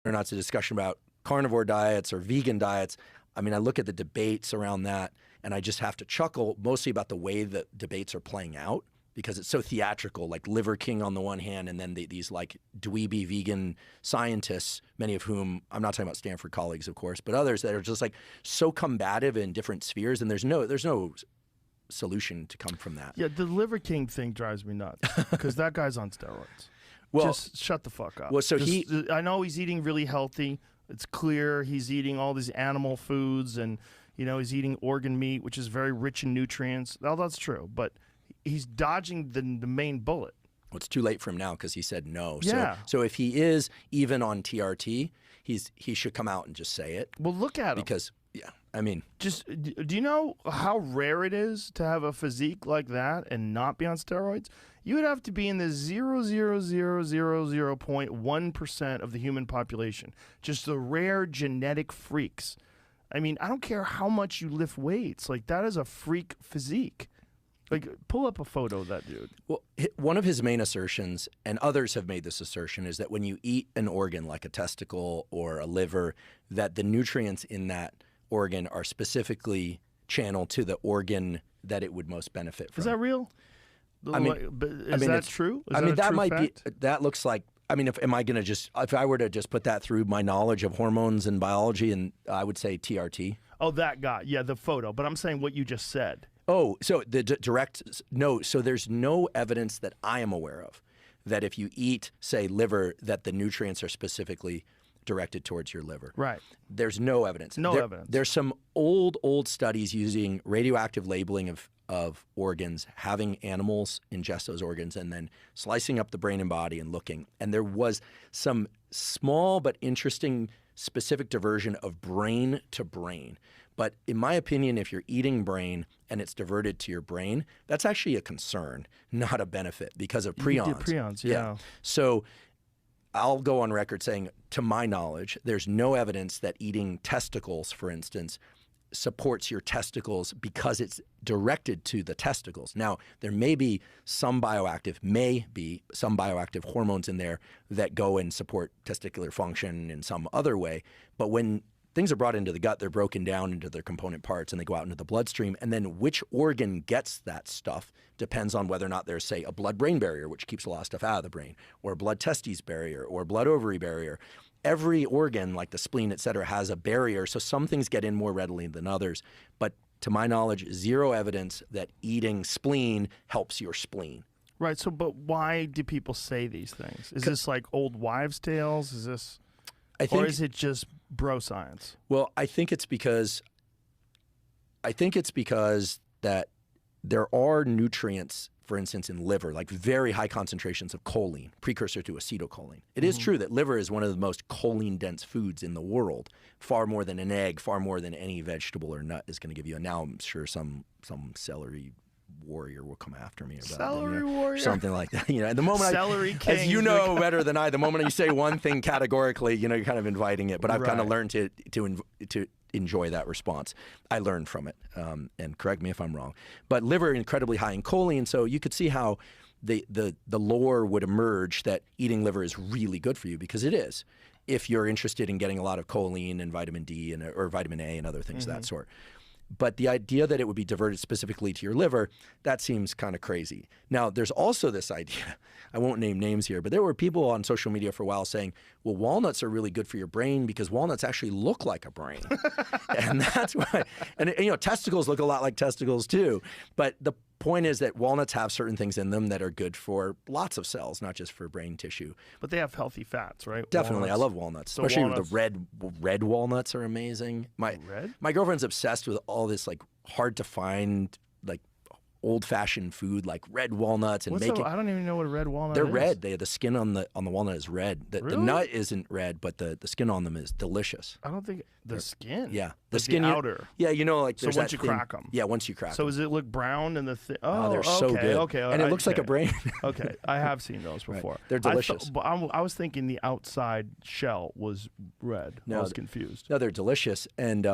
or not, it's a discussion about carnivore diets or vegan diets. I mean, I look at the debates around that, and I just have to chuckle mostly about the way that debates are playing out, because it's so theatrical, like Liver King on the one hand, and then these like dweeby vegan scientists, many of whom, I'm not talking about Stanford colleagues, of course, but others that are just like so combative in different spheres, and there's no solution to come from that. Yeah, the Liver King thing drives me nuts because that guy's on steroids. Well, just shut the fuck up. Well, so I know he's eating really healthy. It's clear he's eating all these animal foods, and he's eating organ meat, which is very rich in nutrients. Well, that's true, but he's dodging the main bullet. Well, it's too late for him now because he said no. Yeah. So if he is even on TRT, he should come out and just say it. Well, look at him. Because, yeah, I mean. Just, do you know how rare it is to have a physique like that and not be on steroids? You would have to be in the 0.1% of the human population. Just the rare genetic freaks. I mean, I don't care how much you lift weights. Like, that is a freak physique. Like, pull up a photo of that dude. Well, one of his main assertions, and others have made this assertion, is that when you eat an organ like a testicle or a liver, that the nutrients in that organ are specifically channeled to the organ that it would most benefit from. Is that real? I mean, is that true? That might be. That looks like. I mean, if I were to just put that through my knowledge of hormones and biology, and I would say TRT. Oh, that guy. Yeah, the photo. But I'm saying what you just said. Oh, so the no. So there's no evidence that I am aware of that if you eat, say, liver, that the nutrients are specifically directed towards your liver. Right. There's no evidence. No evidence. There's some old studies using radioactive labeling of organs, having animals ingest those organs, and then slicing up the brain and body and looking. And there was some small but interesting specific diversion of brain to brain. But in my opinion, if you're eating brain and it's diverted to your brain, that's actually a concern, not a benefit, because of prions. You did prions, yeah. So I'll go on record saying, to my knowledge, there's no evidence that eating testicles, for instance, supports your testicles because it's directed to the testicles. Now, there may be some bioactive hormones in there that go and support testicular function in some other way. But when things are brought into the gut, they're broken down into their component parts and they go out into the bloodstream. And then which organ gets that stuff depends on whether or not there's, say, a blood-brain barrier, which keeps a lot of stuff out of the brain, or a blood-testes barrier, or a blood-ovary barrier. Every organ, like the spleen, et cetera, has a barrier. So some things get in more readily than others. But to my knowledge, zero evidence that eating spleen helps your spleen. Right. So, but why do people say these things? Is this like old wives' tales? Is this, or is it just bro science? Well, I think it's because that there are nutrients, for instance, in liver, like very high concentrations of choline, precursor to acetylcholine. It is true that liver is one of the most choline-dense foods in the world, far more than an egg, far more than any vegetable or nut is going to give you. And now I'm sure some celery warrior will come after me about celery warrior, something like that. And the moment celery king, as you know better than I, the moment you say one thing categorically, you're kind of inviting it. But I've kind of learned to enjoy that response. I learned from it, and correct me if I'm wrong. But liver incredibly high in choline, so you could see how the lore would emerge that eating liver is really good for you, because it is, if you're interested in getting a lot of choline and vitamin D or vitamin A and other things of that sort. But the idea that it would be diverted specifically to your liver, that seems kind of crazy. Now, there's also this idea, I won't name names here, but there were people on social media for a while saying, well, walnuts are really good for your brain because walnuts actually look like a brain. And that's why, and testicles look a lot like testicles too. But the point is that walnuts have certain things in them that are good for lots of cells, not just for brain tissue. But they have healthy fats, right? Definitely. Walnuts. I love walnuts, so especially the red walnuts are amazing. My girlfriend's obsessed with all this like hard to find, like old-fashioned food, like red walnuts, and I don't even know what a red walnut is. They're red. The skin on the walnut is red. Really? The nut isn't red, but the skin on them is delicious. I don't think the skin. Yeah, the skin. The outer. Yeah, like so once you crack them. Yeah, once you crack them. So does it look brown in the thing? Oh, they're so good. Okay, and it looks like a brain. Okay, I have seen those before. Right. They're delicious. But I was thinking the outside shell was red. I was confused. No, they're delicious, and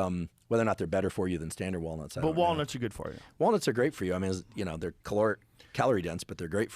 whether or not they're better for you than standard walnuts, I don't know. Walnuts are good for you. Walnuts are great for you. I mean, they're calorie dense, but they're great for you.